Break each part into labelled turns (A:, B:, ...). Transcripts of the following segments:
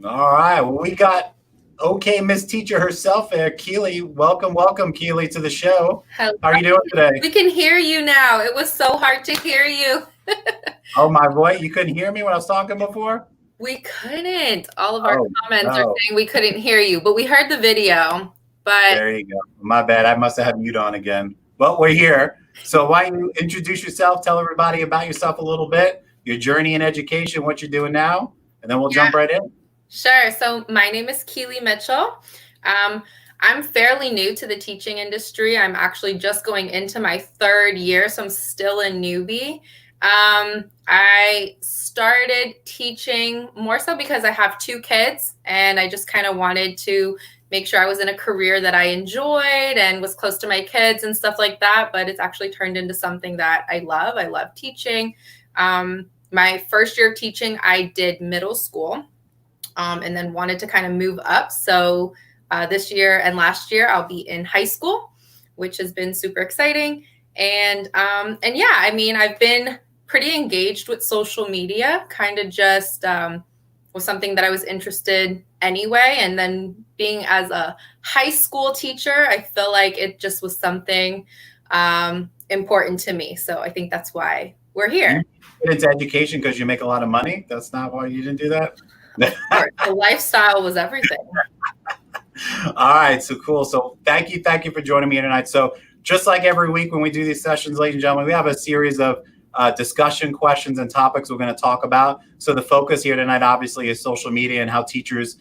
A: All right. Well, we got okay Miss Teacher herself there, Keely. Welcome, Keely, to the show.
B: Hello.
A: How are you doing today?
B: We can hear you now. It was so hard to hear you.
A: Oh, my boy, you couldn't hear me when I was talking before?
B: We couldn't. All of our
A: Oh,
B: comments are
A: no.
B: saying we couldn't hear you, but we heard the video. But
A: There you go. My bad. I must have had mute on again. But we're here. So why don't you introduce yourself, tell everybody about yourself a little bit, your journey in education, what you're doing now, and then we'll
B: yeah,
A: jump right in.
B: sure. So my name is Keely Mitchell. Um, I'm fairly new to the teaching industry. I'm actually just going into my third year, so I'm still a newbie. I started teaching more so because I have two kids and I just kind of wanted to make sure I was in a career that I enjoyed and was close to my kids and stuff like that. But it's actually turned into something that I love. I love teaching. My first year of teaching, I did middle school and then wanted to kind of move up. So this year and last year, I'll be in high school, which has been super exciting. And yeah, I mean, I've been pretty engaged with social media, kind of just was something that I was interested anyway. And then being as a high school teacher, I feel like it just was something important to me. So I think that's why we're
A: You
B: here.
A: get into education because you make a lot of money? That's not why you didn't do that?
B: Of course, the lifestyle was everything.
A: All right, so cool. So thank you for joining me tonight. So just like every week when we do these sessions, ladies and gentlemen, we have a series of discussion questions and topics we're going to talk about. So the focus here tonight, obviously, is social media and how teachers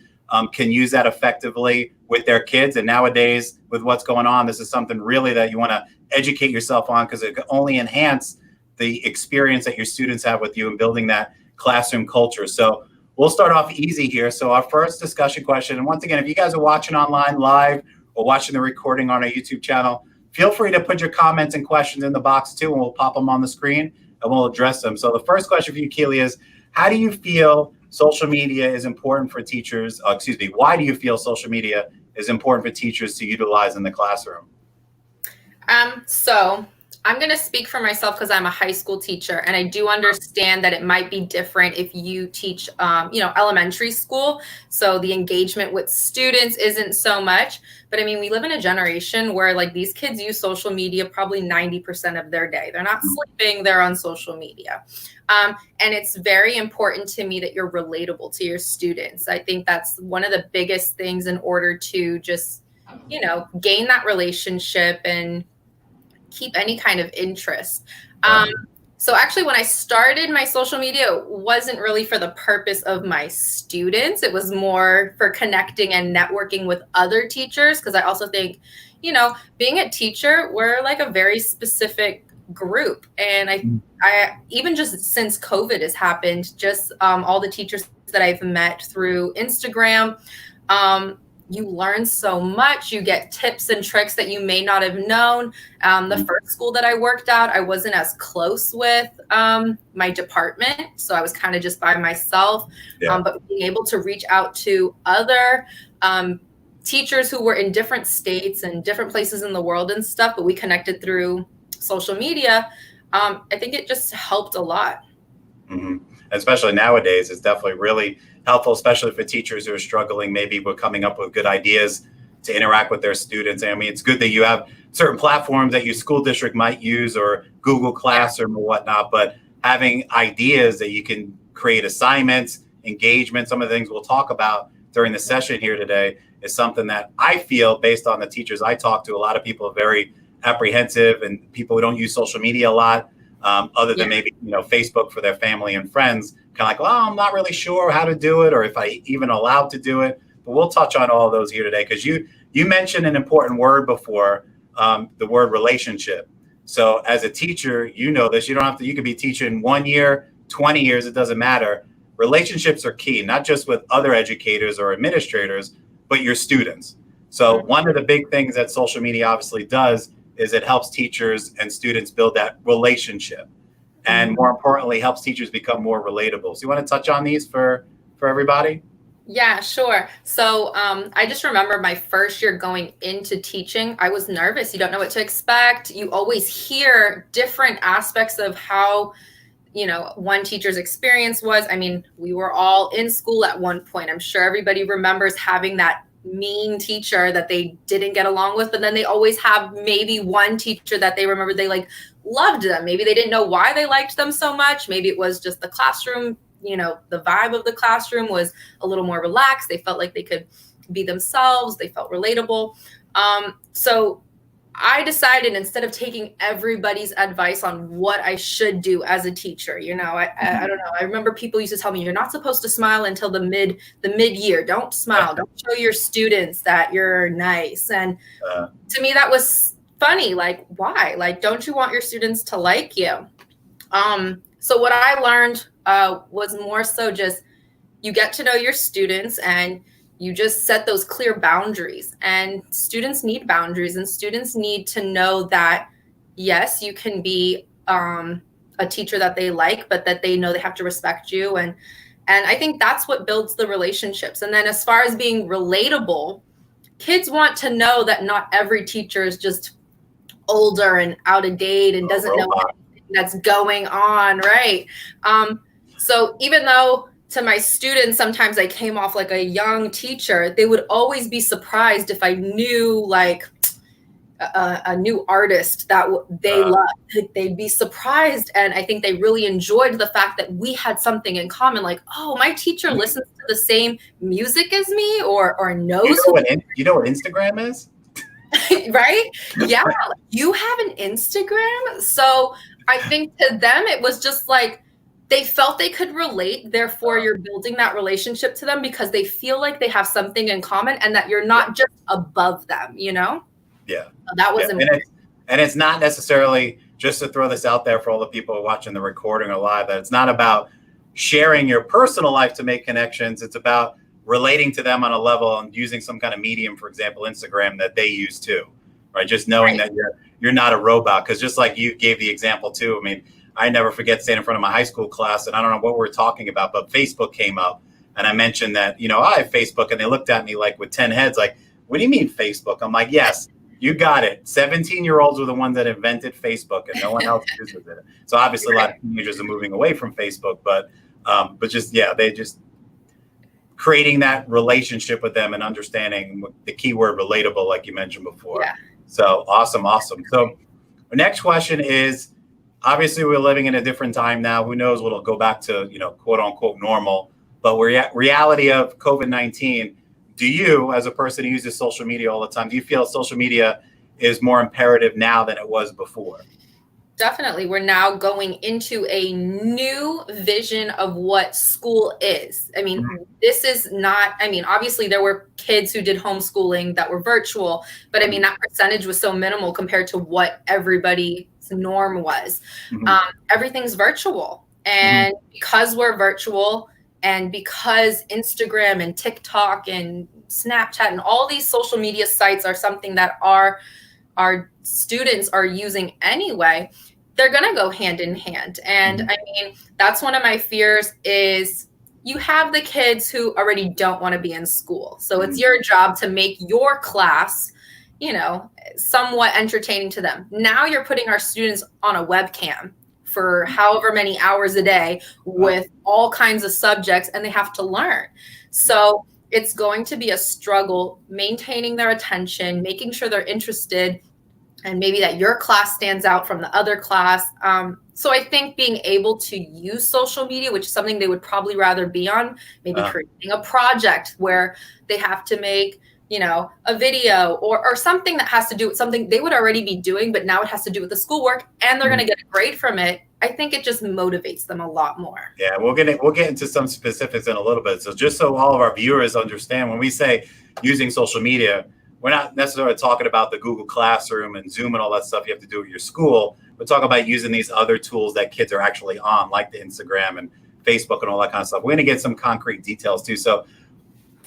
A: can use that effectively with their kids. And nowadays, with what's going on, this is something really that you want to educate yourself on because it can only enhance the experience that your students have with you and building that classroom culture. So we'll start off easy here. So our first discussion question, and once again, if you guys are watching online live or watching the recording on our YouTube channel, feel free to put your comments and questions in the box too, and we'll pop them on the screen and we'll address them. So the first question for you, Keely, is how do you feel social media is important for teachers? Why do you feel social media is important for teachers to utilize in the classroom?
B: So I'm going to speak for myself because I'm a high school teacher, and I do understand that it might be different if you teach, elementary school. So the engagement with students isn't so much. But I mean, we live in a generation where like these kids use social media probably 90% of their day. They're not sleeping, they're on social media. And it's very important to me that you're relatable to your students. I think that's one of the biggest things in order to just, gain that relationship and keep any kind of interest. Um,
A: Right.
B: so actually, when I started my social media, it wasn't really for the purpose of my students. It was more for connecting and networking with other teachers. Because I also think, being a teacher, we're like a very specific group. And I even just since COVID has happened, just all the teachers that I've met through Instagram, um, you learn so much. You get tips and tricks that you may not have known. The first school that I worked at, I wasn't as close with my department. So I was kind of just by myself.
A: Yeah.
B: But being able to reach out to other teachers who were in different states and different places in the world and stuff, but we connected through social media. I think it just helped a lot.
A: Mm-hmm. Especially nowadays, it's definitely really helpful, especially for teachers who are struggling maybe with coming up with good ideas to interact with their students. And I mean, it's good that you have certain platforms that your school district might use or Google Classroom or whatnot, but having ideas that you can create assignments, engagement, some of the things we'll talk about during the session here today is something that I feel based on the teachers I talk to, a lot of people are very apprehensive and people who don't use social media a lot. Other than maybe Facebook for their family and friends, kind of like, well, I'm not really sure how to do it or if I even allowed to do it. But we'll touch on all of those here today because you mentioned an important word before, the word relationship. So as a teacher, you know this. You don't have to. You could be teaching 1 year, 20 years. It doesn't matter. Relationships are key, not just with other educators or administrators, but your students. So one of the big things that social media obviously does is it helps teachers and students build that relationship, and more importantly, helps teachers become more relatable. So you want to touch on these for everybody?
B: Yeah, sure. So I just remember my first year going into teaching, I was nervous. You don't know what to expect. You always hear different aspects of how one teacher's experience was, I mean, we were all in school at one point. I'm sure everybody remembers having that mean teacher that they didn't get along with, but then they always have maybe one teacher that they remember they like loved them. Maybe they didn't know why they liked them so much. Maybe it was just the classroom, the vibe of the classroom was a little more relaxed. They felt like they could be themselves. They felt relatable. So I decided, instead of taking everybody's advice on what I should do as a teacher, I don't know. I remember people used to tell me, you're not supposed to smile until the mid-year. Don't smile. Don't show your students that you're nice. And to me, that was funny. Like, why? Like, don't you want your students to like you? So what I learned was more so just, you get to know your students and you just set those clear boundaries, and students need boundaries, and students need to know that, yes, you can be a teacher that they like, but that they know they have to respect you. And I think that's what builds the relationships. And then as far as being relatable, kids want to know that not every teacher is just older and out of date and doesn't know anything that's going on, right? So even though to my students, sometimes I came off like a young teacher, they would always be surprised if I knew like a new artist that they loved. They'd be surprised. And I think they really enjoyed the fact that we had something in common. Like, oh, my teacher listens to the same music as me, or knows.
A: You know what Instagram is?
B: Right? Yeah. You have an Instagram? So I think to them, it was just like, they felt they could relate. Therefore, you're building that relationship to them because they feel like they have something in common and that you're not just above them, Yeah. So that was important.
A: And it's not necessarily, just to throw this out there for all the people watching the recording or live, that it's not about sharing your personal life to make connections. It's about relating to them on a level and using some kind of medium, for example, Instagram, that they use too, right? Just knowing that you're not a robot. Because just like you gave the example too, I mean, I never forget standing in front of my high school class, and I don't know what we were talking about, but Facebook came up, and I mentioned that, I have Facebook, and they looked at me like with 10 heads, like, what do you mean Facebook? I'm like, yes, you got it. 17-year-olds were the ones that invented Facebook, and no one else uses it. So obviously a lot of teenagers are moving away from Facebook, but they just creating that relationship with them and understanding the keyword relatable, like you mentioned before. Yeah. So awesome. So our next question is, obviously, we're living in a different time now. Who knows what'll go back to, quote unquote normal. But reality of COVID-19, do you, as a person who uses social media all the time, do you feel social media is more imperative now than it was before?
B: Definitely. We're now going into a new vision of what school is. I mean, this is not, obviously there were kids who did homeschooling that were virtual, but that percentage was so minimal compared to what everybody's norm was. Everything's virtual. And because we're virtual, and because Instagram and TikTok and Snapchat and all these social media sites are something that our students are using anyway, they're going to go hand in hand. And that's one of my fears is you have the kids who already don't want to be in school. So it's your job to make your class, somewhat entertaining to them. Now you're putting our students on a webcam for however many hours a day with all kinds of subjects, and they have to learn. So it's going to be a struggle maintaining their attention, making sure they're interested, and maybe that your class stands out from the other class. So I think being able to use social media, which is something they would probably rather be on, maybe creating a project where they have to make, a video or something that has to do with something they would already be doing, but now it has to do with the schoolwork and they're going to get a grade from it. I think it just motivates them a lot more.
A: Yeah, we'll get into some specifics in a little bit. So just so all of our viewers understand, when we say using social media, we're not necessarily talking about the Google Classroom and Zoom and all that stuff you have to do at your school. We're talking about using these other tools that kids are actually on, like the Instagram and Facebook and all that kind of stuff. We're going to get some concrete details too. So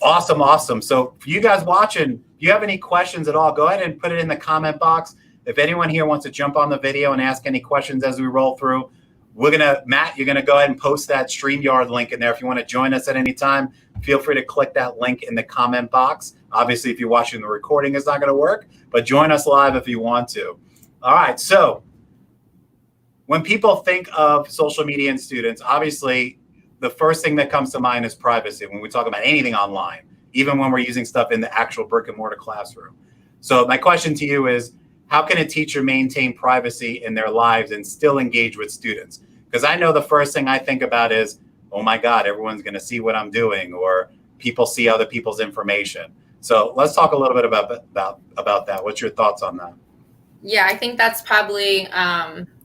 A: awesome. So for you guys watching, if you have any questions at all, go ahead and put it in the comment box. If anyone here wants to jump on the video and ask any questions as we roll through, Matt, you're going to go ahead and post that StreamYard link in there. If you want to join us at any time, feel free to click that link in the comment box. Obviously, if you're watching the recording, it's not going to work, but join us live if you want to. All right. So when people think of social media and students, obviously the first thing that comes to mind is privacy when we talk about anything online, even when we're using stuff in the actual brick and mortar classroom. So my question to you is, how can a teacher maintain privacy in their lives and still engage with students? Because I know the first thing I think about is, oh my God, everyone's going to see what I'm doing, or people see other people's information. So let's talk a little bit about that. What's your thoughts on that?
B: Yeah, I think that's probably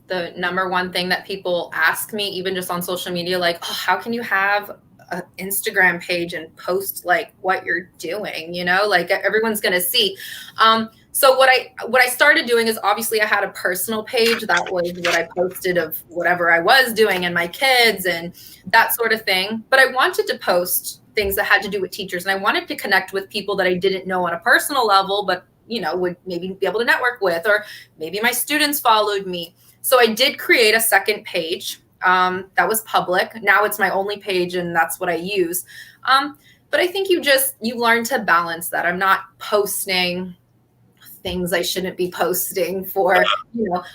B: the number one thing that people ask me, even just on social media, like, oh, how can you have an Instagram page and post like what you're doing? You know, like everyone's gonna see. So what I started doing is, obviously I had a personal page that was what I posted of whatever I was doing and my kids and that sort of thing. But I wanted to post things that had to do with teachers, and I wanted to connect with people that I didn't know on a personal level, but would maybe be able to network with, or maybe my students followed me. So I did create a second page that was public. Now it's my only page, and that's what I use. But I think you learn to balance that. I'm not posting things I shouldn't be posting for,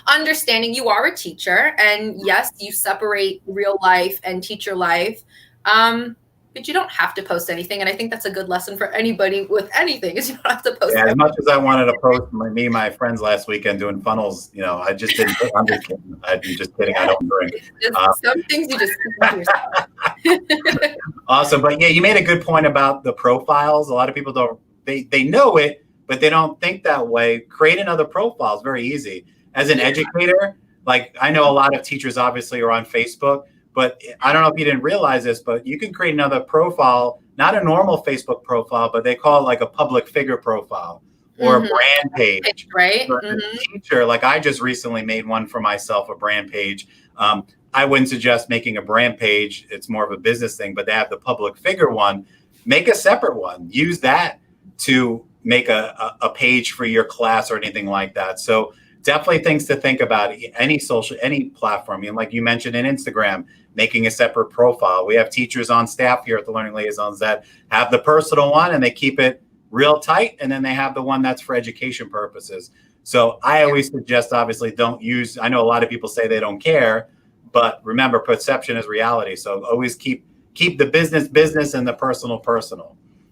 B: understanding you are a teacher, and yes, you separate real life and teacher life. But you don't have to post anything. And I think that's a good lesson for anybody with anything, is you don't have to post
A: anything. As much as I wanted to post me and my friends last weekend doing funnels, I just didn't. I'm just kidding. I'm just kidding. I don't drink.
B: Some things you just keep to yourself.
A: Awesome. But yeah, you made a good point about the profiles. A lot of people don't, they know it, but they don't think that way. Create another profile is very easy. As an educator, like I know a lot of teachers obviously are on Facebook. But I don't know if you didn't realize this, but you can create another profile, not a normal Facebook profile, but they call it like a public figure profile or a brand page.
B: Right.
A: For a teacher, like I just recently made one for myself, a brand page. I wouldn't suggest making a brand page. It's more of a business thing, but they have the public figure one. Make a separate one. Use that to make a page for your class or anything like that. So definitely things to think about. Any platform, like you mentioned in Instagram, making a separate profile. We have teachers on staff here at the Learning Liaisons that have the personal one and they keep it real tight. And then they have the one that's for education purposes. So I always suggest, obviously, don't use, I know a lot of people say they don't care, but remember, perception is reality. So always keep the business and the personal,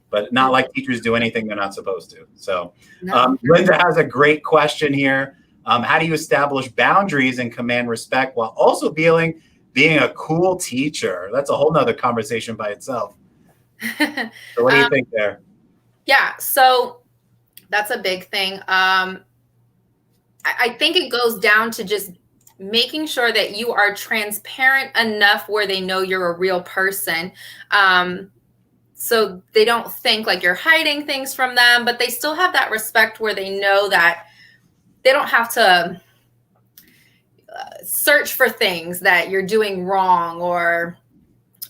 A: but not like teachers do anything they're not supposed to. So Linda has a great question here. How do you establish boundaries and command respect while also being a cool teacher? That's a whole nother conversation by itself. So what do you think there?
B: Yeah, so that's a big thing. I think it goes down to just making sure that you are transparent enough where they know you're a real person. So they don't think like you're hiding things from them, but they still have that respect where they know that they don't have to search for things that you're doing wrong, or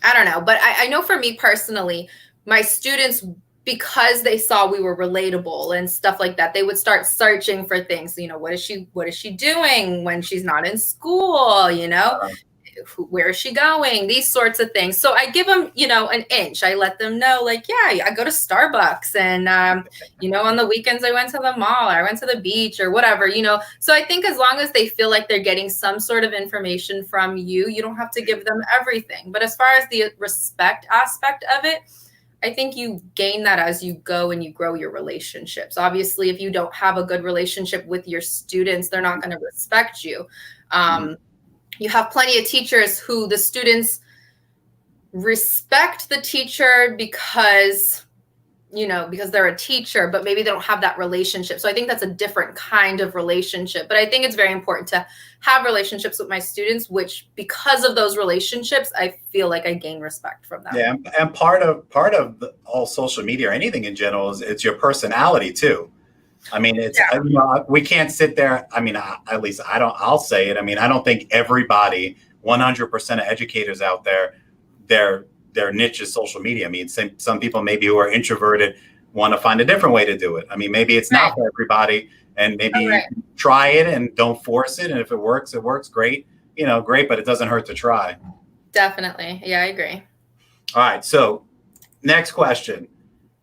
B: I don't know. But I know for me personally, my students, because they saw we were relatable and stuff like that, they would start searching for things. What is she doing when she's not in school? Where is she going? These sorts of things. So I give them, an inch. I let them know, like, yeah, I go to Starbucks, and, on the weekends I went to the mall, or I went to the beach, or whatever, So I think as long as they feel like they're getting some sort of information from you, you don't have to give them everything. But as far as the respect aspect of it, I think you gain that as you go and you grow your relationships. Obviously, if you don't have a good relationship with your students, they're not going to respect you. You have plenty of teachers who the students respect the teacher because they're a teacher, but maybe they don't have that relationship. So I think that's a different kind of relationship. But I think it's very important to have relationships with my students, which because of those relationships, I feel like I gain respect from them.
A: Yeah, and part of all social media or anything in general is it's your personality too. I mean, it's we can't sit there. I mean, at least I'll say it. I mean, I don't think everybody, 100% of educators out there, their niche is social media. I mean, some people maybe who are introverted want to find a different way to do it. I mean, maybe it's not for everybody, and maybe try it and don't force it. And if it works, great. Great, but it doesn't hurt to try.
B: Definitely. Yeah, I agree.
A: All right. So next question.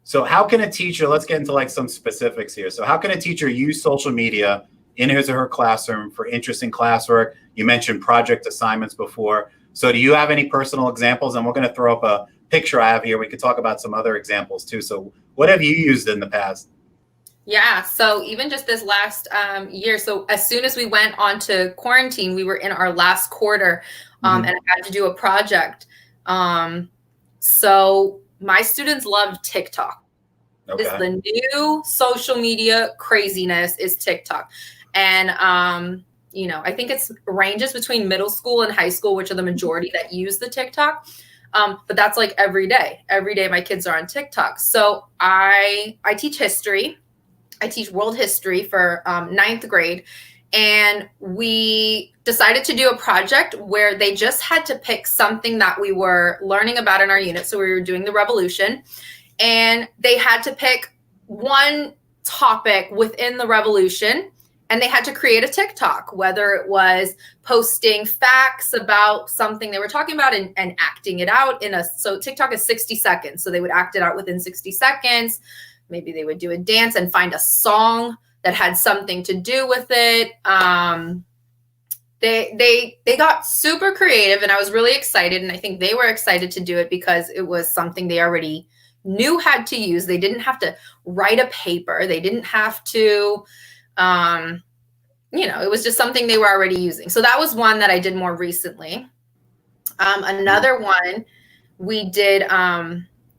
A: So how can a teacher, let's get into like some specifics here. So how can a teacher use social media in his or her classroom for interesting classwork. You mentioned project assignments before. So do you have any personal examples? And we're going to throw up a picture I have here. We could talk about some other examples too. So what have you used in the past?
B: Yeah, so even just this last year, so as soon as we went on to quarantine, we were in our last quarter, and I had to do a project. So my students love TikTok.
A: Okay.
B: Is the new social media craziness is TikTok. And I think it's ranges between middle school and high school, which are the majority that use the TikTok. But that's like every day. Every day my kids are on TikTok. So I teach history. I teach world history for ninth grade. And we decided to do a project where they just had to pick something that we were learning about in our unit. So we were doing the revolution. And they had to pick one topic within the revolution, and they had to create a TikTok, whether it was posting facts about something they were talking about and acting it out so TikTok is 60 seconds. So they would act it out within 60 seconds. Maybe they would do a dance and find a song that had something to do with it. They got super creative, and I was really excited. And I think they were excited to do it because it was something they already knew had to use. They didn't have to write a paper. They didn't have to, it was just something they were already using. So that was one that I did more recently. Another one we did,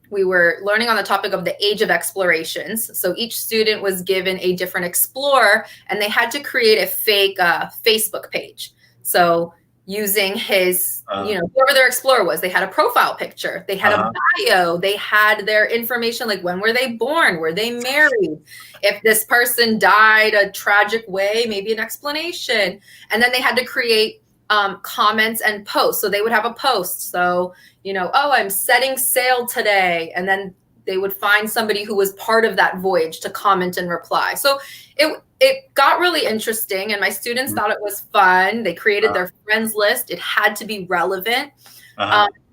B: we were learning on the topic of the age of explorations. So each student was given a different explorer, and they had to create a fake Facebook page. So using his, whoever their explorer was, they had a profile picture, they had a bio, they had their information, like when were they born, were they married, if this person died a tragic way, maybe an explanation. And then they had to create comments and posts. So they would have a post. So, oh, I'm setting sail today. And then they would find somebody who was part of that voyage to comment and reply. So it got really interesting, and my students thought it was fun. They created their friends list. It had to be relevant.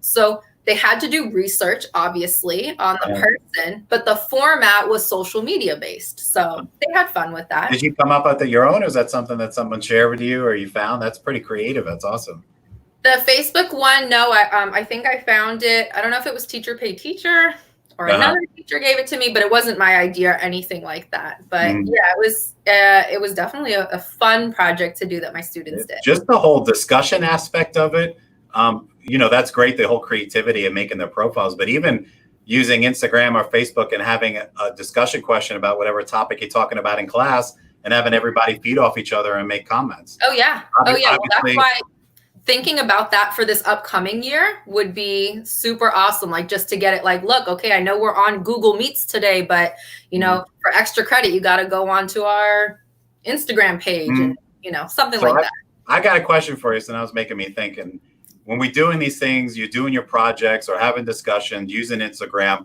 B: So they had to do research, obviously, on the person, but the format was social media based. So they had fun with that.
A: Did you come up with your own, or is that something that someone shared with you or you found? That's pretty creative. That's awesome.
B: The Facebook one, no, I think I found it. I don't know if it was Teacher Pay Teacher or another teacher gave it to me, but it wasn't my idea or anything like that. But yeah, it was definitely a fun project to do that my students did.
A: Just the whole discussion aspect of it, that's great, the whole creativity and making their profiles, but even using Instagram or Facebook and having a discussion question about whatever topic you're talking about in class and having everybody feed off each other and make comments.
B: Oh yeah. Well, that's why thinking about that for this upcoming year would be super awesome. Like just to get it like, look, okay, I know we're on Google Meets today, but for extra credit, you got to go onto our Instagram page and, something like that.
A: I got a question for you. So now it's making me think. And when we're doing these things, you're doing your projects or having discussions using Instagram,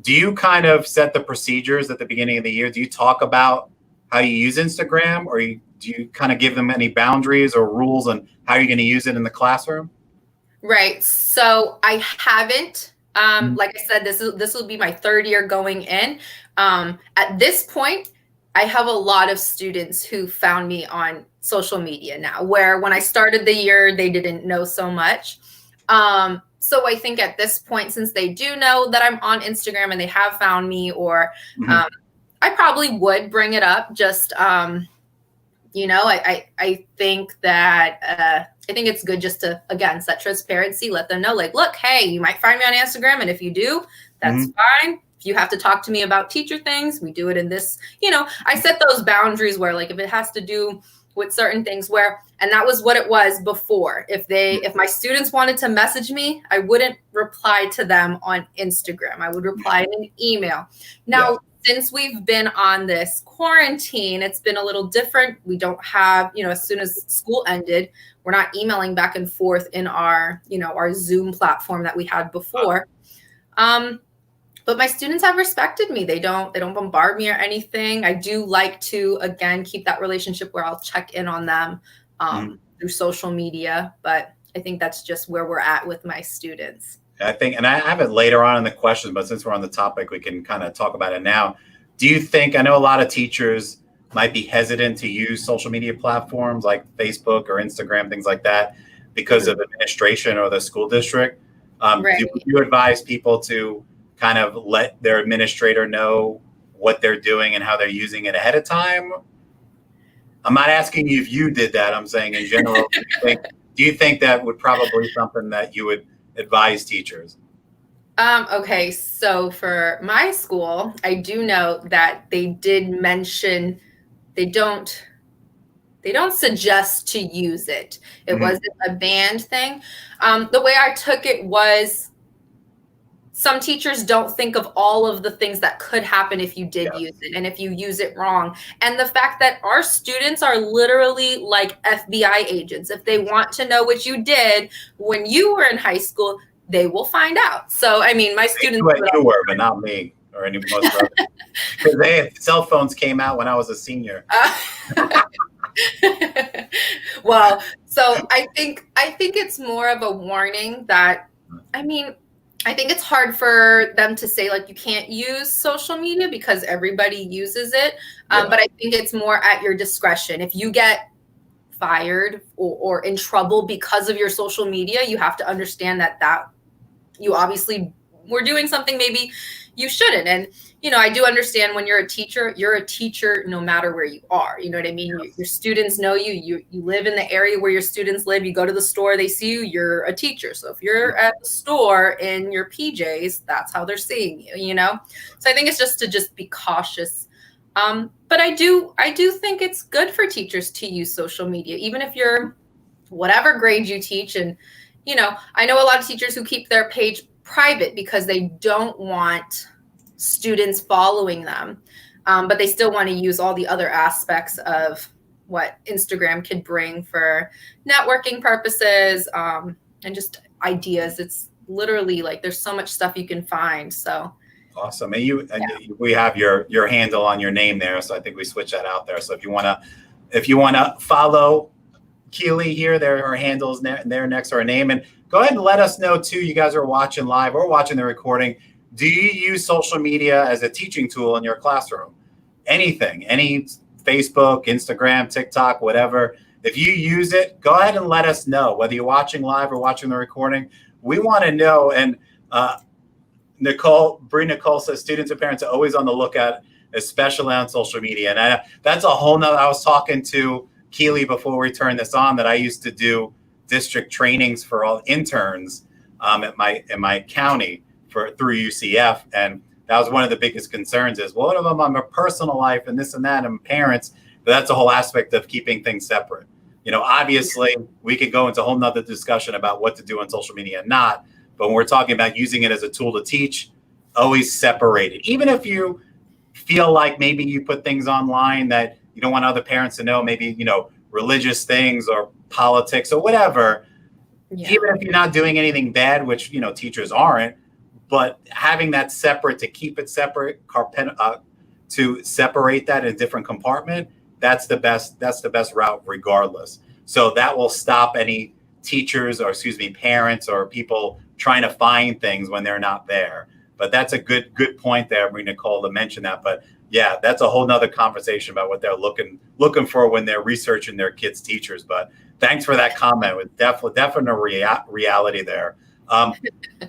A: do you kind of set the procedures at the beginning of the year? Do you talk about how you use Instagram, or do you kind of give them any boundaries or rules on how you're going to use it in the classroom?
B: Right. So I haven't, like I said, this will be my third year going in. At this point, I have a lot of students who found me on social media now, where when I started the year, they didn't know so much. So I think at this point, since they do know that I'm on Instagram and they have found me, or I probably would bring it up. Just, I think that I think it's good just to, again, set transparency, let them know, like, look, hey, you might find me on Instagram. And if you do, that's fine. If you have to talk to me about teacher things, we do it in this, I set those boundaries where, like, if it has to do with certain things and that was what it was before. If my students wanted to message me, I wouldn't reply to them on Instagram. I would reply in an email. Now, since we've been on this quarantine, it's been a little different. We don't have, as soon as school ended, we're not emailing back and forth in our, our Zoom platform that we had before. But my students have respected me. They don't bombard me or anything. I do like to, again, keep that relationship where I'll check in on them through social media. But I think that's just where we're at with my students.
A: I think, and I have it later on in the question, but since we're on the topic, we can kind of talk about it now. Do you think, I know a lot of teachers might be hesitant to use social media platforms like Facebook or Instagram, things like that, because of administration or the school district.
B: Right.
A: Do you advise people to kind of let their administrator know what they're doing and how they're using it ahead of time? I'm not asking you if you did that. I'm saying in general, do you think that would probably something that you would advise teachers?
B: Okay, so for my school, I do know that they did mention they don't suggest to use it. It wasn't a banned thing. The way I took it was some teachers don't think of all of the things that could happen if you did use it and if you use it wrong. And the fact that our students are literally like FBI agents. If they want to know what you did when you were in high school, they will find out. So, I mean, my students.
A: What you were, but not me or any most others. Because cell phones came out when I was a senior.
B: Well, so I think it's more of a warning that, I mean, I think it's hard for them to say, like, you can't use social media because everybody uses it. But I think it's more at your discretion. If you get fired or in trouble because of your social media, you have to understand that you obviously were doing something maybe you shouldn't. And, you know, I do understand when you're a teacher no matter where you are. You know what I mean? Your students know you live in the area where your students live. You go to the store, they see you, you're a teacher. So if you're at the store in your PJs, that's how they're seeing you, you know? So I think it's just to be cautious. But I do think it's good for teachers to use social media, even if you're whatever grade you teach. And, you know, I know a lot of teachers who keep their page private because they don't want students following them, but they still want to use all the other aspects of what Instagram could bring for networking purposes, and just ideas. It's literally like there's so much stuff you can find. So
A: awesome. And we have your handle on your name there, so I think we switch that out there. So if you want to follow Keely here, her handle is there next to her name. And go ahead and let us know too. You guys are watching live or watching the recording. Do you use social media as a teaching tool in your classroom? Anything, any Facebook, Instagram, TikTok, whatever. If you use it, go ahead and let us know, whether you're watching live or watching the recording. We want to know. And Nicole says students and parents are always on the lookout, especially on social media. And that's a whole nother. I was talking to Keely before we turned this on that I used to do district trainings for all interns in my county through UCF, and that was one of the biggest concerns is, well, what about my personal life and this and that and parents? But that's a whole aspect of keeping things separate. You know, obviously we could go into a whole nother discussion about what to do on social media and not, but when we're talking about using it as a tool to teach, always separate it. Even if you feel like maybe you put things online that you don't want other parents to know, maybe, you know, religious things or politics or whatever, even if you're not doing anything bad, which, you know, teachers aren't, but having that separate, to keep it separate, to separate that in a different compartment, that's the best route regardless. So that will stop any teachers or parents or people trying to find things when they're not there. But that's a good point there, Nicole, to mention that. But yeah, that's a whole nother conversation about what they're looking for when they're researching their kids' teachers. But thanks for that comment. With definitely reality there.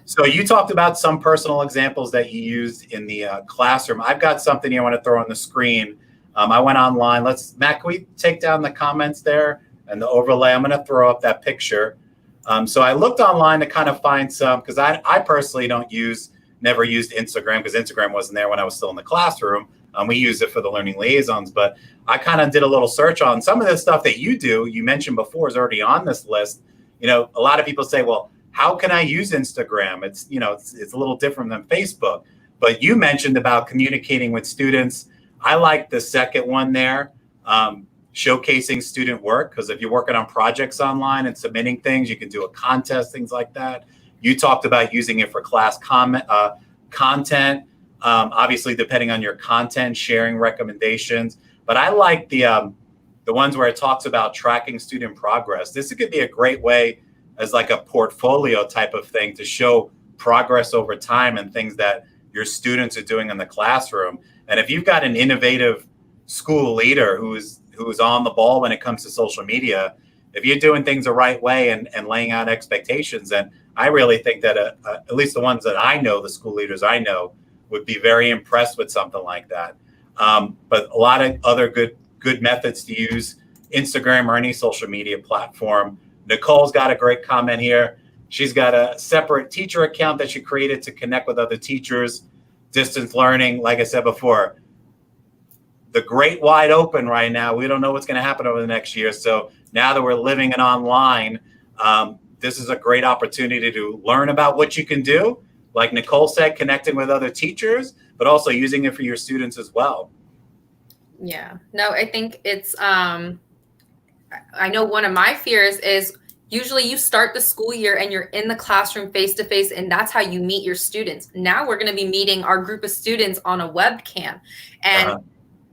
A: So you talked about some personal examples that you used in the classroom. I've got something here I want to throw on the screen. I went online. Matt, can we take down the comments there and the overlay? I'm going to throw up that picture. So I looked online to kind of find some, because I personally never used Instagram, because Instagram wasn't there when I was still in the classroom. We use it for the learning liaisons, but I kind of did a little search on some of the stuff that you mentioned before is already on this list. You know, a lot of people say, well, how can I use Instagram? It's, you know, it's a little different than Facebook, but you mentioned about communicating with students. I like the second one there, showcasing student work, because if you're working on projects online and submitting things, you can do a contest, things like that. You talked about using it for class content, obviously depending on your content, sharing recommendations. But I like the ones where it talks about tracking student progress. This could be a great way as like a portfolio type of thing to show progress over time and things that your students are doing in the classroom. And if you've got an innovative school leader who's on the ball when it comes to social media, if you're doing things the right way and laying out expectations, then I really think that at least the ones that I know, the school leaders I know, would be very impressed with something like that. But a lot of other good methods to use Instagram or any social media platform. Nicole's got a great comment here. She's got a separate teacher account that she created to connect with other teachers. Distance learning, like I said before, the great wide open right now. We don't know what's going to happen over the next year. So now that we're living it online, this is a great opportunity to learn about what you can do. Like Nicole said, connecting with other teachers, but also using it for your students as well.
B: Yeah, no, I think it's, I know one of my fears is usually you start the school year and you're in the classroom face to face, and that's how you meet your students. Now we're going to be meeting our group of students on a webcam. And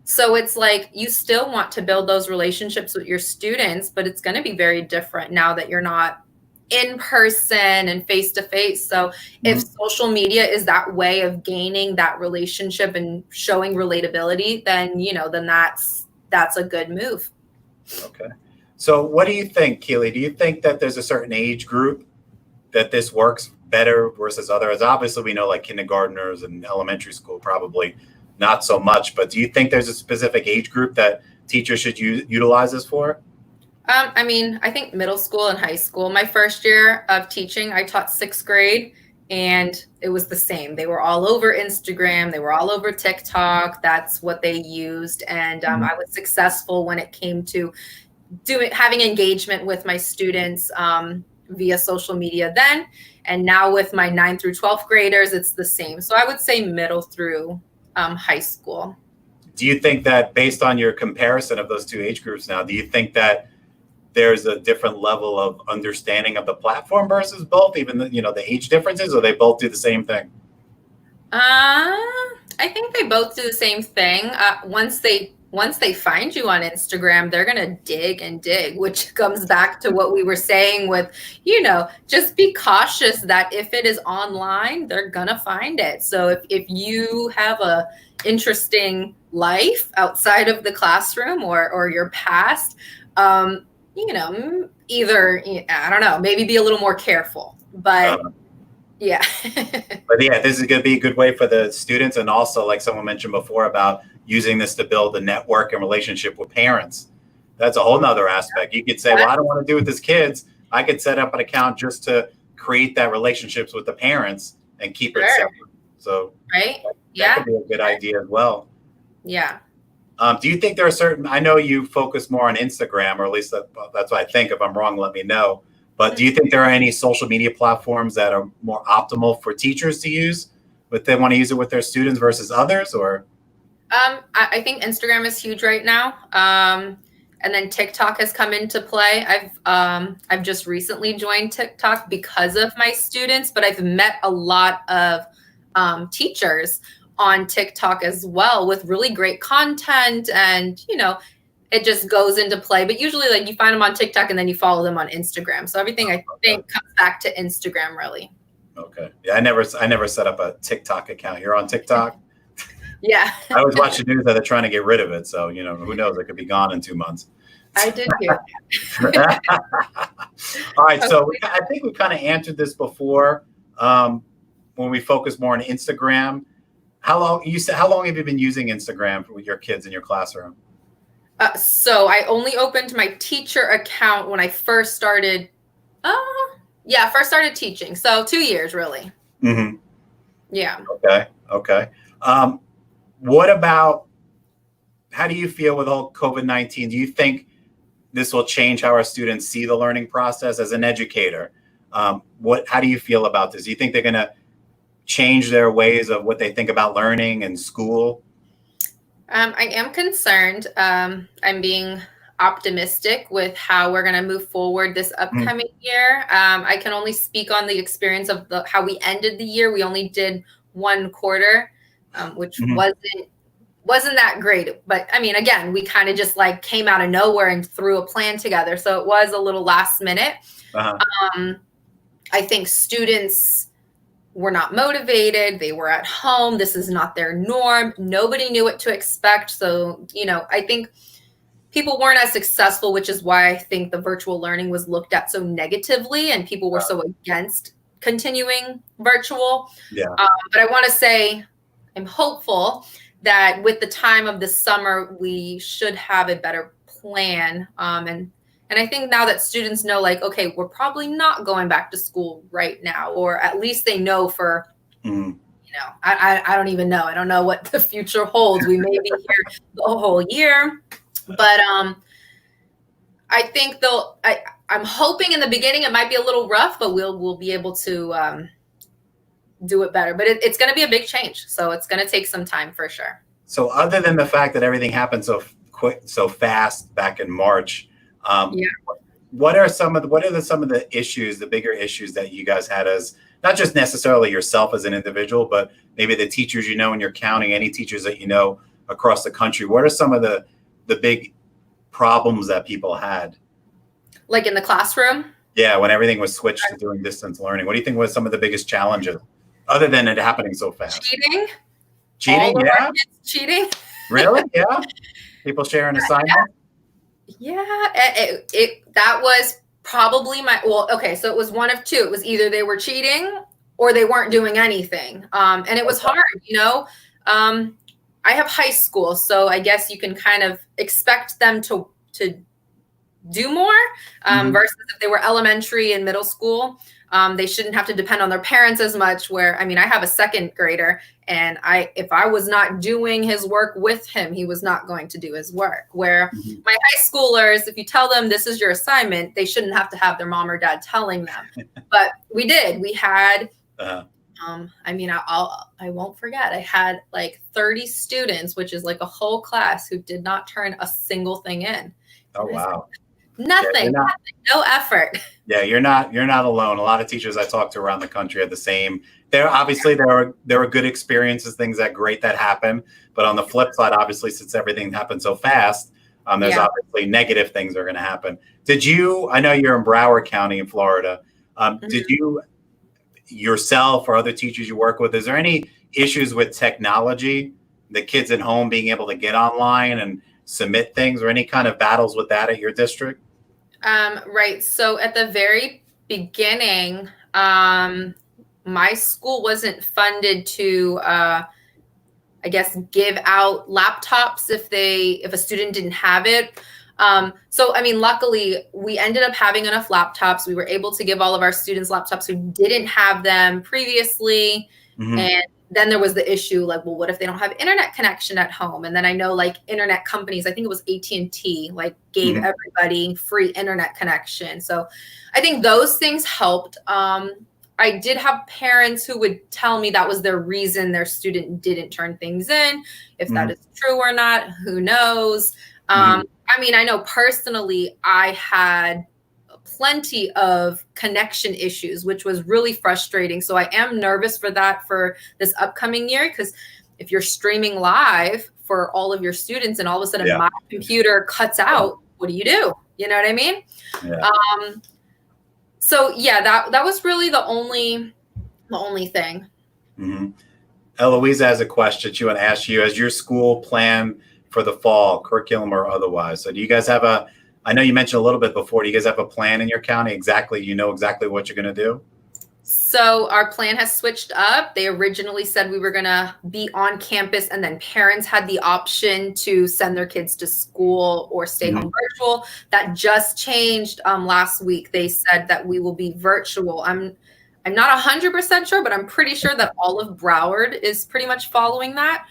B: so it's like you still want to build those relationships with your students, but it's going to be very different now that you're not in person and face to face. So if social media is that way of gaining that relationship and showing relatability, then, then that's a good move.
A: Okay. So what do you think, Keely? Do you think that there's a certain age group that this works better versus others? Obviously, we know like kindergartners and elementary school, probably not so much, but do you think there's a specific age group that teachers should utilize this for?
B: I mean, I think middle school and high school. My first year of teaching, I taught 6th grade, and it was the same. They were all over Instagram. They were all over TikTok. That's what they used. And I was successful when it came to having engagement with my students via social media then. And now with my 9th through 12th graders, it's the same. So I would say middle through high school.
A: Do you think that based on your comparison of those two age groups now, do you think that there's a different level of understanding of the platform versus both, even the age differences, or they both do the same thing?
B: I think they both do the same thing. Once they find you on Instagram, they're going to dig and dig, which comes back to what we were saying with, just be cautious that if it is online, they're going to find it. So if you have a interesting life outside of the classroom or your past, either, I don't know, maybe be a little more careful, but yeah.
A: But yeah, this is going to be a good way for the students. And also, like someone mentioned before, about using this to build a network and relationship with parents. That's a whole nother aspect. You could say, well, I don't want to do with this kids. I could set up an account just to create that relationships with the parents and keep it separate. So that could be a good idea as well.
B: Yeah.
A: Do you think there are certain, I know you focus more on Instagram, or at least that's what I think. If I'm wrong, let me know. But do you think there are any social media platforms that are more optimal for teachers to use, but they want to use it with their students versus others, or?
B: I think Instagram is huge right now. And then TikTok has come into play. I've just recently joined TikTok because of my students, but I've met a lot of teachers on TikTok as well with really great content, and it just goes into play. But usually, like, you find them on TikTok and then you follow them on Instagram. So everything I think comes back to Instagram, really.
A: Okay. Yeah, I never set up a TikTok account. You're on TikTok?
B: Yeah.
A: I always watch the news that they're trying to get rid of it. So, who knows? It could be gone in 2 months.
B: I did hear
A: that. All right. So I think we kind of answered this before when we focus more on Instagram. How long have you been using Instagram with your kids in your classroom?
B: So I only opened my teacher account when I first started. First started teaching. So 2 years, really.
A: Mm-hmm.
B: Yeah.
A: Okay. What about, how do you feel with all COVID-19? Do you think this will change how our students see the learning process as an educator? How do you feel about this? Do you think they're going to change their ways of what they think about learning and school?
B: I am concerned. I'm being optimistic with how we're going to move forward this upcoming year. I can only speak on the experience of how we ended the year. We only did 1 quarter, which wasn't that great. But I mean, again, we kind of just like came out of nowhere and threw a plan together. So it was a little last minute. I think students were not motivated. They were at home. This is not their norm. Nobody knew what to expect. So, I think people weren't as successful, which is why I think the virtual learning was looked at so negatively and people were so against continuing virtual.
A: Yeah.
B: But I want to say I'm hopeful that with the time of the summer, we should have a better plan. And I think now that students know, like, okay, we're probably not going back to school right now, or at least they know for, I don't even know. I don't know what the future holds. We may be here the whole year, but I think I'm hoping in the beginning it might be a little rough, but we'll be able to do it better. But it's going to be a big change, so it's going to take some time for sure.
A: So other than the fact that everything happened so quick, so fast back in March, what are some of the issues, the bigger issues that you guys had as not just necessarily yourself as an individual, but maybe the teachers in your county, any teachers that across the country? What are some of the big problems that people had?
B: Like in the classroom?
A: Yeah, when everything was switched to doing distance learning. What do you think was some of the biggest challenges, other than it happening so fast?
B: Cheating.
A: Cheating, yeah.
B: Cheating.
A: Really? Yeah. People sharing assignments.
B: Yeah, that was probably so it was one of two. It was either they were cheating or they weren't doing anything. And it was hard, I have high school, so I guess you can kind of expect them to do more versus if they were elementary and middle school. They shouldn't have to depend on their parents as much, I have a second grader, and if I was not doing his work with him, he was not going to do his work. Where my high schoolers, if you tell them this is your assignment, they shouldn't have to have their mom or dad telling them. But we did. We had, I won't forget, I had like 30 students, which is like a whole class, who did not turn a single thing in.
A: Oh, wow.
B: Nothing, no effort.
A: Yeah, you're not alone. A lot of teachers I talk to around the country had the same. There are good experiences, things that happen. But on the flip side, obviously, since everything happened so fast, there's obviously negative things that are going to happen. I know you're in Broward County in Florida. Did you yourself or other teachers you work with, is there any issues with technology, the kids at home being able to get online and submit things, or any kind of battles with that at your district?
B: Right. So at the very beginning, my school wasn't funded to, give out laptops if a student didn't have it. Luckily we ended up having enough laptops. We were able to give all of our students laptops who didn't have them previously. And then there was the issue, like, well, what if they don't have internet connection at home? And then I know, like, internet companies, I think it was AT&T, like, gave everybody free internet connection. So I think those things helped. I did have parents who would tell me that was their reason their student didn't turn things in. If that is true or not, who knows? I know personally I had plenty of connection issues, which was really frustrating. So I am nervous for that for this upcoming year, because if you're streaming live for all of your students and all of a sudden my computer cuts out, what do? You know what I mean? Yeah. That was really the only thing.
A: Eloisa has a question she want to ask you. As your school plan for the fall, curriculum or otherwise, so do you guys have I know you mentioned a little bit before, do you guys have a plan in your county? Exactly what you're going to do?
B: So our plan has switched up. They originally said we were going to be on campus, and then parents had the option to send their kids to school or stay home virtual. That just changed last week. They said that we will be virtual. I'm not 100% sure, but I'm pretty sure that all of Broward is pretty much following that.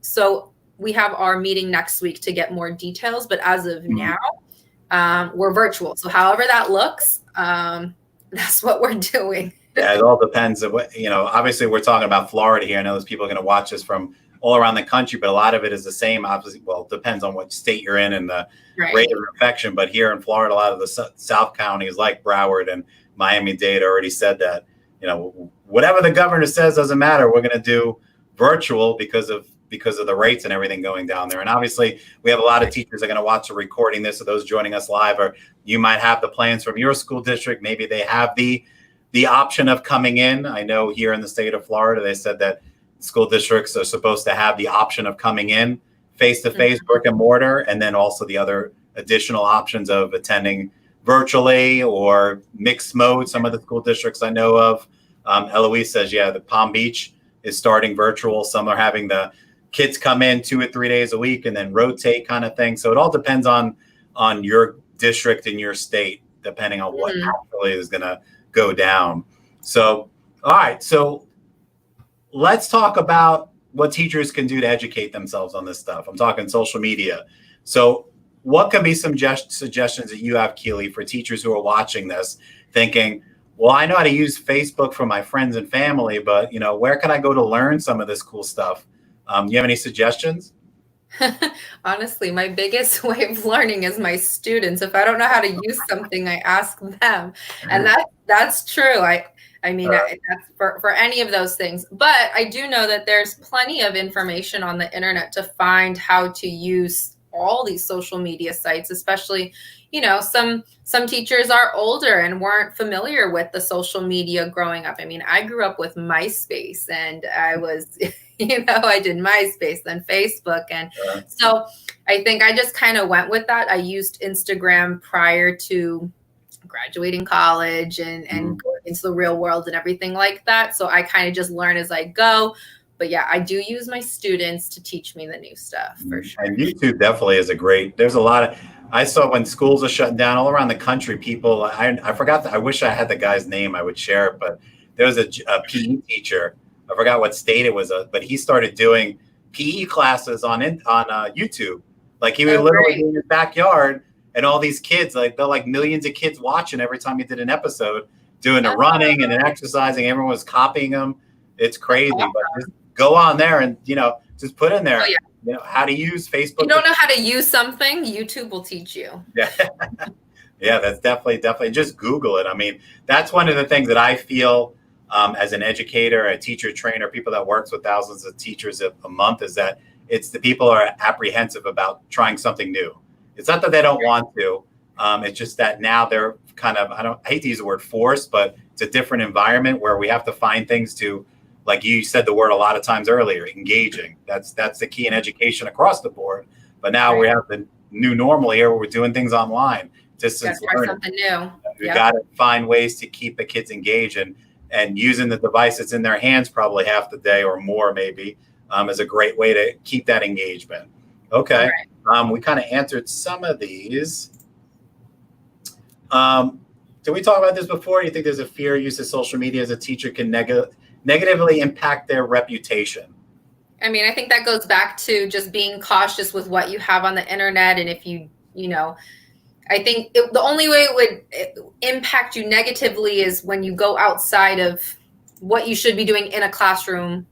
B: So we have our meeting next week to get more details, but as of now, we're virtual. So however that looks, that's what we're doing.
A: Yeah, it all depends on what, obviously we're talking about Florida here. I know there's people going to watch this from all around the country, but a lot of it is the same. Obviously, well, it depends on what state you're in and the rate of infection. But here in Florida, a lot of the South counties like Broward and Miami-Dade already said that, whatever the governor says doesn't matter. We're going to do virtual because of the rates and everything going down there. And obviously we have a lot of teachers that are going to watch the recording this, or those joining us live, or you might have the plans from your school district. Maybe they have the the option of coming in. I know here in the state of Florida, they said that school districts are supposed to have the option of coming in face-to-face, brick and mortar, and then also the other additional options of attending virtually or mixed mode. Some of the school districts I know of, Eloise says, yeah, the Palm Beach is starting virtual. Some are having the kids come in 2 or 3 days a week and then rotate kind of thing. So it all depends on your district and your state, depending on what actually is going to go down. So, all right. So let's talk about what teachers can do to educate themselves on this stuff. I'm talking social media. So what can be some suggestions that you have, Keely, for teachers who are watching this thinking, well, I know how to use Facebook for my friends and family, but where can I go to learn some of this cool stuff? You have any suggestions?
B: Honestly, my biggest way of learning is my students. If I don't know how to use something, I ask them, and that's true. I mean, that's for any of those things. But I do know that there's plenty of information on the internet to find how to use all these social media sites, especially, some teachers are older and weren't familiar with the social media growing up. I mean, I grew up with MySpace, and I was, I did MySpace, then Facebook. And so I think I just kind of went with that. I used Instagram prior to graduating college and going into the real world and everything like that. So I kind of just learn as I go. But yeah, I do use my students to teach me the new stuff for sure.
A: And YouTube definitely is there's a lot of, I saw when schools are shutting down all around the country, people, I forgot, I wish I had the guy's name, I would share it, but there was a PE teacher, I forgot what state it was, but he started doing PE classes on YouTube. Like he would literally be in his backyard, and all these kids, they're like millions of kids watching every time he did an episode, doing the running and exercising. Everyone was copying him. It's crazy, but just go on there and, just put in there, how to use Facebook.
B: You don't know how to use something, YouTube will teach you.
A: Yeah. Yeah, that's definitely just Google it. I mean, that's one of the things that I feel as an educator, a teacher trainer, people that works with thousands of teachers a month, is that it's the people are apprehensive about trying something new. It's not that they don't want to. It's just that now they're kind of, I hate to use the word forced, but it's a different environment where we have to find things to, like you said the word a lot of times earlier, engaging. That's the key in education across the board. But now we have the new normal here where we're doing things online. Distance learning.
B: Something new.
A: We got to find ways to keep the kids engaged, and using the device that's in their hands probably half the day or more maybe is a great way to keep that engagement. Okay. We kind of answered some of these. Did we talk about this before? Do you think there's a fear use of social media as a teacher can negatively impact their reputation?
B: I mean, I think that goes back to just being cautious with what you have on the internet. And if I think the only way it would impact you negatively is when you go outside of what you should be doing in a classroom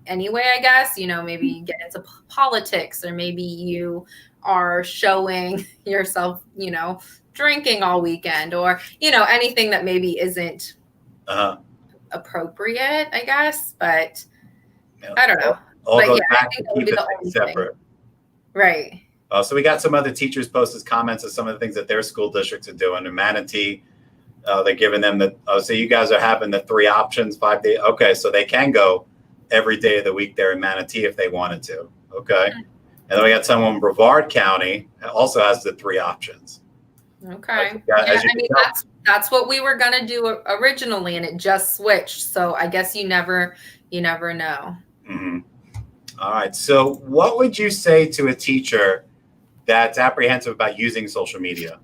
B: anyway, I guess. Maybe you get into politics, or maybe you are showing yourself, drinking all weekend, or, anything that maybe isn't appropriate, I guess. But I don't know.
A: All goes back to keep it separate.
B: Right.
A: So we got some other teachers posted comments of some of the things that their school districts are doing. In Manatee, they're giving them so you guys are having the 3 options, 5 days. Okay, so they can go every day of the week there in Manatee if they wanted to. Okay. And then we got someone in Brevard County also has the 3 options.
B: Okay. That's what we were going to do originally, and it just switched. So I guess you never know.
A: Mm-hmm. All right. So what would you say to a teacher that's apprehensive about using social media?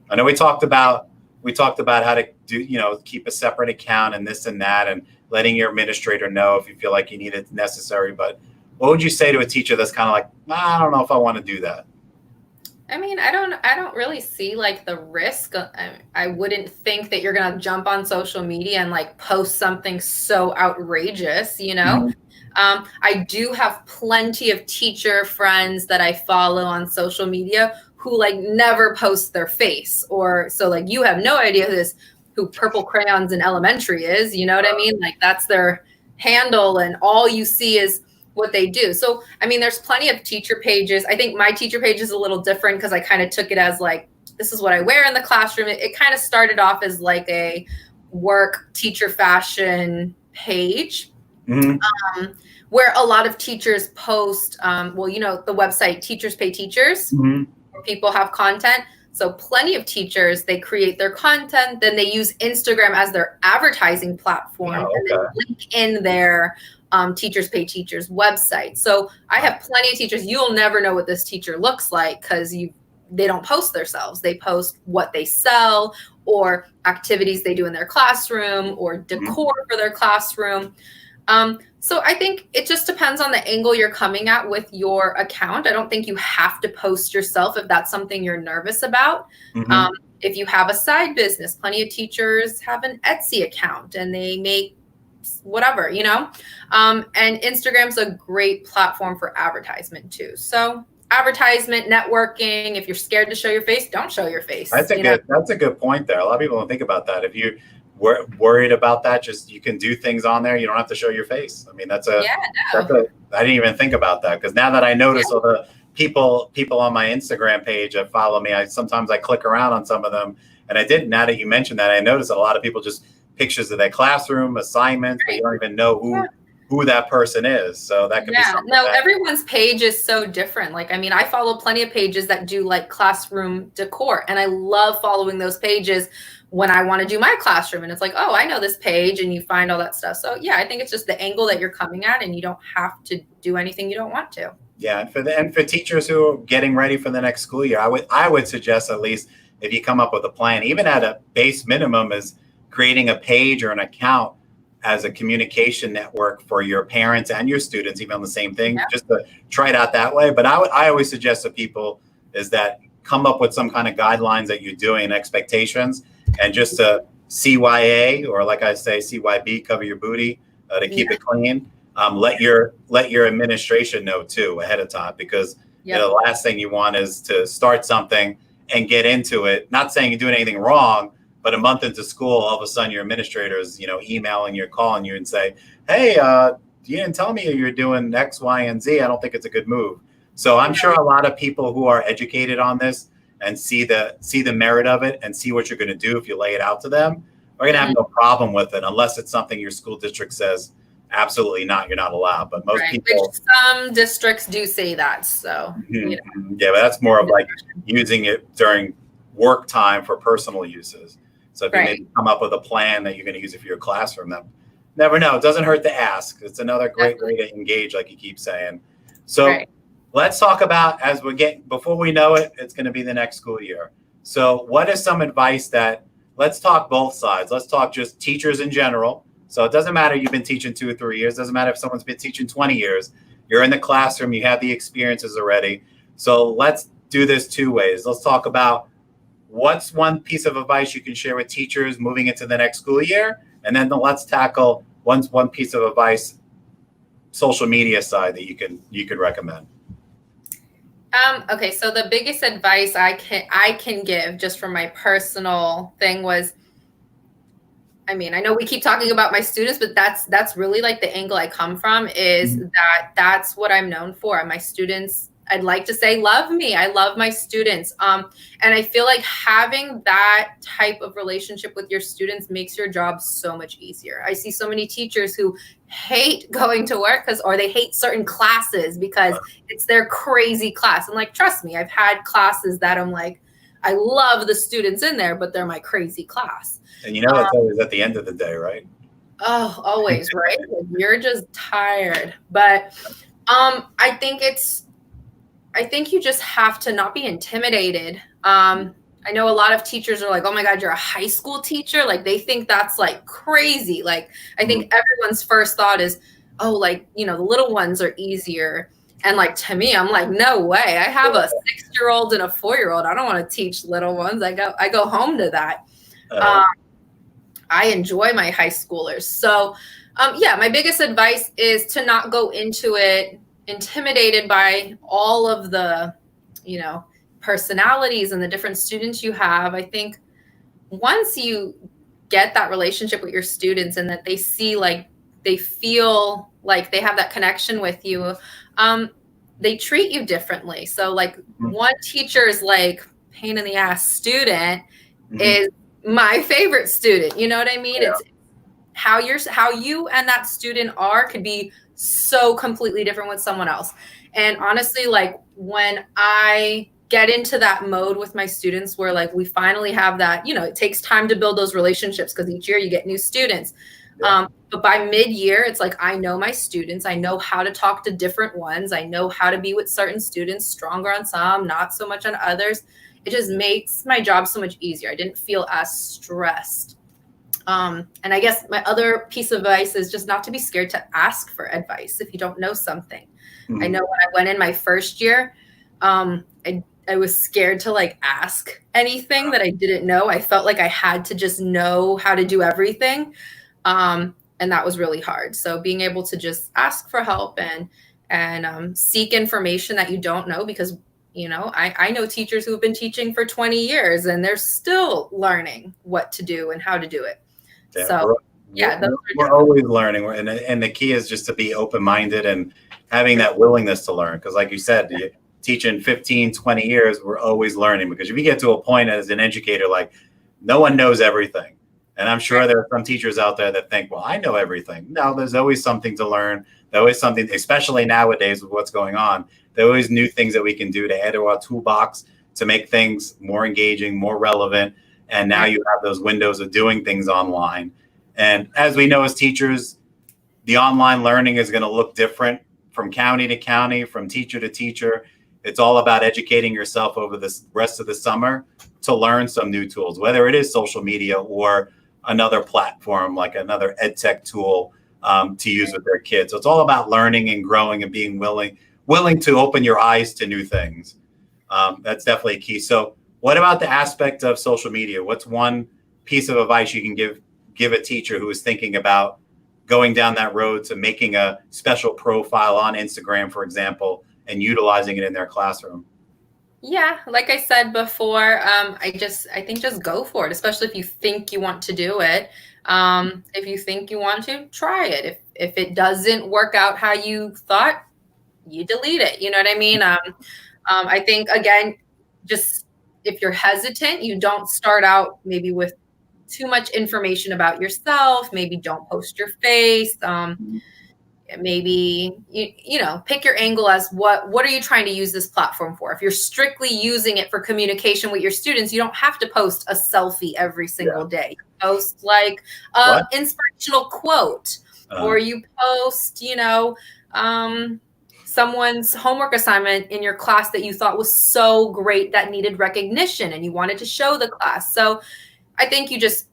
A: I know we talked about how to do, keep a separate account and this and that, and letting your administrator know if you feel like you need it necessary. But what would you say to a teacher that's kind of like, I don't know if I want to do that?
B: I mean, I don't really see like the risk. I wouldn't think that you're going to jump on social media and like post something so outrageous, Mm-hmm. I do have plenty of teacher friends that I follow on social media who like never post their face, or so like you have no idea who Purple Crayons in Elementary is, you know what I mean? Like that's their handle, and all you see is what they do. So, I mean, there's plenty of teacher pages. I think my teacher page is a little different because I kind of took it as like, this is what I wear in the classroom. It kind of started off as like a work teacher fashion page,
A: Mhm.
B: where a lot of teachers post, the website Teachers Pay Teachers,
A: Mhm.
B: where people have content. So plenty of teachers, they create their content, then they use Instagram as their advertising platform,
A: Oh,
B: and then
A: okay.
B: link in their Teachers Pay Teachers website. So I have plenty of teachers. You'll never know what this teacher looks like because they don't post themselves. They post what they sell or activities they do in their classroom or decor for their classroom. So I think it just depends on the angle you're coming at with your account. I don't think you have to post yourself if that's something you're nervous about.
A: Mhm.
B: If you have a side business, plenty of teachers have an Etsy account and they make whatever, and Instagram's a great platform for advertisement too. So advertisement, networking, if you're scared to show your face, don't show your face.
A: That's a good point there. A lot of people don't think about that. If you were worried about that, just you can do things on there. You don't have to show your face. I mean,
B: Yeah, no.
A: I didn't even think about that because now that I notice all the people on my Instagram page that follow me, sometimes I click around on some of them, and I didn't. Now that you mentioned that, I noticed a lot of people just pictures of their classroom assignments, but you don't even know who that person is. So that could be something.
B: No, everyone's page is so different. Like, I mean, I follow plenty of pages that do like classroom decor, and I love following those pages when I want to do my classroom. And it's like, oh, I know this page, and you find all that stuff. So yeah, I think it's just the angle that you're coming at, and you don't have to do anything you don't want to.
A: Yeah, and for teachers who are getting ready for the next school year, I would suggest, at least if you come up with a plan, even at a base minimum, is creating a page or an account as a communication network for your parents and your students, even on the same thing, just to try it out that way. But I always suggest to people is that come up with some kind of guidelines that you're doing and expectations, and just to CYA, or like I say, CYB, cover your booty, to keep it clean. Let your administration know too ahead of time, because the last thing you want is to start something and get into it. Not saying you're doing anything wrong, but a month into school, all of a sudden your administrator is, emailing you, calling you, and say, "Hey, you didn't tell me you're doing X, Y, and Z. I don't think it's a good move." So I'm sure a lot of people who are educated on this and see the merit of it and see what you're going to do if you lay it out to them are going to have no problem with it, unless it's something your school district says absolutely not, you're not allowed. But most people,
B: which some districts do say that. So
A: yeah, but that's more of like using it during work time for personal uses. So if you maybe come up with a plan that you're going to use it for your classroom, then never know. It doesn't hurt to ask. It's another great way to engage, like you keep saying. So let's talk about, before we know it, it's going to be the next school year. So what is some advice let's talk both sides. Let's talk just teachers in general. So it doesn't matter you've been teaching 2 or 3 years. Doesn't matter if someone's been teaching 20 years. You're in the classroom. You have the experiences already. So let's do this 2 ways. Let's talk about what's one piece of advice you can share with teachers moving into the next school year, and then let's tackle one piece of advice, social media side, that you could recommend.
B: Okay, so the biggest advice I can give just from my personal thing was, I mean, I know we keep talking about my students, but that's really like the angle I come from, is that's what I'm known for. My students, I'd like to say, love me. I love my students. And I feel like having that type of relationship with your students makes your job so much easier. I see so many teachers who hate going to work or they hate certain classes because it's their crazy class. And like, trust me, I've had classes that I'm like, I love the students in there, but they're my crazy class.
A: And it's always at the end of the day, right?
B: Oh, always, right? You're just tired. But I think you just have to not be intimidated. I know a lot of teachers are like, oh my God, you're a high school teacher. Like, they think that's like crazy. Like, I think everyone's first thought is, oh, like, the little ones are easier. And like, to me, I'm like, no way. I have a 6-year-old and a 4-year-old. I don't want to teach little ones. I go home to that. I enjoy my high schoolers. So my biggest advice is to not go into it intimidated by all of the, personalities and the different students you have. I think once you get that relationship with your students and that they feel like they have that connection with you, they treat you differently. So like one teacher's like pain in the ass student is my favorite student. You know what I mean?
A: Yeah.
B: It's how you and that student are could be so completely different with someone else. And honestly, like when I get into that mode with my students where like we finally have that, it takes time to build those relationships because each year you get new students.
A: Yeah.
B: But by mid-year, it's like I know my students. I know how to talk to different ones. I know how to be with certain students, stronger on some, not so much on others. It just makes my job so much easier. I didn't feel as stressed. And I guess my other piece of advice is just not to be scared to ask for advice if you don't know something. I know when I went in my first year, I was scared to like ask anything that I didn't know. I felt like I had to just know how to do everything. And that was really hard. So being able to just ask for help and seek information that you don't know, because I know teachers who've been teaching for 20 years and they're still learning what to do and how to do it.
A: Yeah,
B: So
A: we're always learning, and the key is just to be open-minded and having that willingness to learn. Because like you said, you teaching 15, 20 years, we're always learning. Because if you get to a point as an educator, like no one knows everything. And I'm sure there are some teachers out there that think, well, I know everything. No, there's always something to learn. There's always something, especially nowadays with what's going on. There are always new things that we can do to add to our toolbox to make things more engaging, more relevant. And now you have those windows of doing things online. And as we know as teachers, the online learning is going to look different from county to county, from teacher to teacher. It's all about educating yourself over the rest of the summer to learn some new tools, whether it is social media or another platform like another ed tech tool to use with their kids. So it's all about learning and growing and being willing to open your eyes to new things. That's definitely key. So what about the aspect of social media? What's one piece of advice you can give a teacher who is thinking about going down that road to making a special profile on Instagram, for example, and utilizing it in their classroom?
B: Yeah, like I said before, I think just go for it, especially if you think you want to do it. If you think you want to, try it. If it doesn't work out how you thought, you delete it. You know what I mean? I think again, just if you're hesitant, you don't start out maybe with too much information about yourself. Maybe don't post your face. Maybe pick your angle as what are you trying to use this platform for. If you're strictly using it for communication with your students, you don't have to post a selfie every single day. You post like an inspirational quote, or you post someone's homework assignment in your class that you thought was so great that needed recognition and you wanted to show the class. So I think you just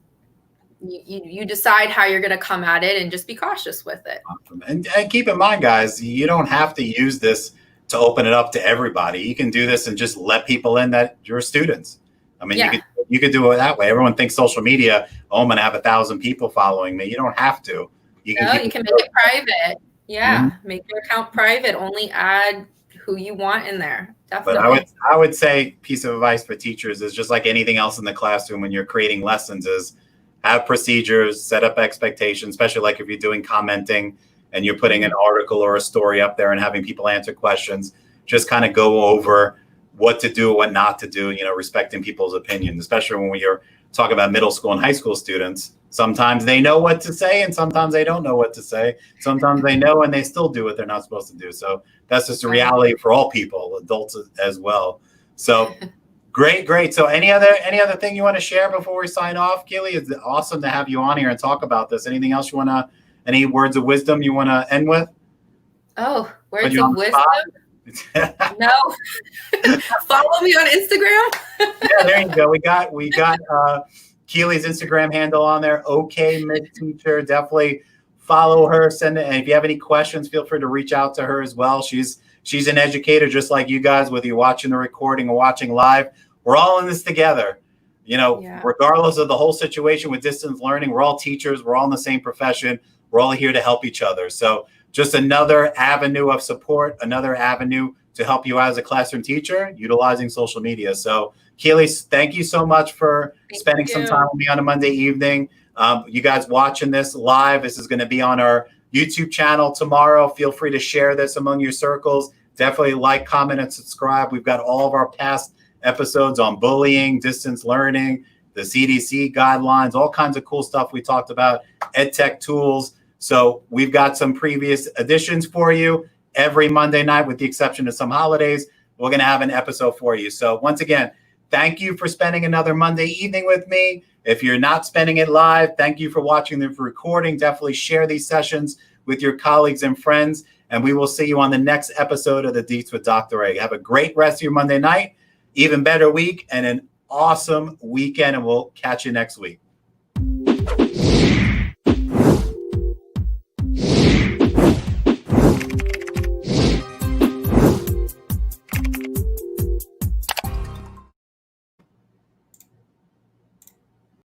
B: you decide how you're going to come at it and just be cautious with it.
A: And keep in mind, guys, you don't have to use this to open it up to everybody. You can do this and just let people in that you're students. I mean, you could do it that way. Everyone thinks social media, oh, I'm going to have 1,000 people following me. You don't have to.
B: You can make it private. Yeah. Make your account private. Only add who you want in there. Definitely.
A: But I would say piece of advice for teachers is just like anything else in the classroom when you're creating lessons is have procedures, set up expectations, especially like if you're doing commenting and you're putting an article or a story up there and having people answer questions, just kind of go over what to do, what not to do, respecting people's opinions, especially when you're talking about middle school and high school students. Sometimes they know what to say and sometimes they don't know what to say. Sometimes they know and they still do what they're not supposed to do. So that's just a reality for all people, adults as well. So great. So any other thing you want to share before we sign off, Keely? It's awesome to have you on here and talk about this. Anything else any words of wisdom you want to end with?
B: Oh, words of wisdom? No. Follow me on Instagram.
A: Yeah, there you go. We got Keely's Instagram handle on there. Okay, Mid Teacher. Definitely follow her. And if you have any questions, feel free to reach out to her as well. She's an educator just like you guys, whether you're watching the recording or watching live. We're all in this together. Regardless of the whole situation with distance learning, we're all teachers. We're all in the same profession. We're all here to help each other. So just another avenue of support, another avenue to help you out as a classroom teacher, utilizing social media. So Keely, thank you so much for spending some time with me on a Monday evening. You guys watching this live, this is going to be on our YouTube channel tomorrow. Feel free to share this among your circles. Definitely like, comment, and subscribe. We've got all of our past episodes on bullying, distance learning, the CDC guidelines, all kinds of cool stuff we talked about, ed tech tools. So we've got some previous editions for you every Monday night, with the exception of some holidays. We're going to have an episode for you. So once again, thank you for spending another Monday evening with me. If you're not spending it live, thank you for watching the recording. Definitely share these sessions with your colleagues and friends. And we will see you on the next episode of the Deets with Dr. A. Have a great rest of your Monday night, even better week, and an awesome weekend. And we'll catch you next week.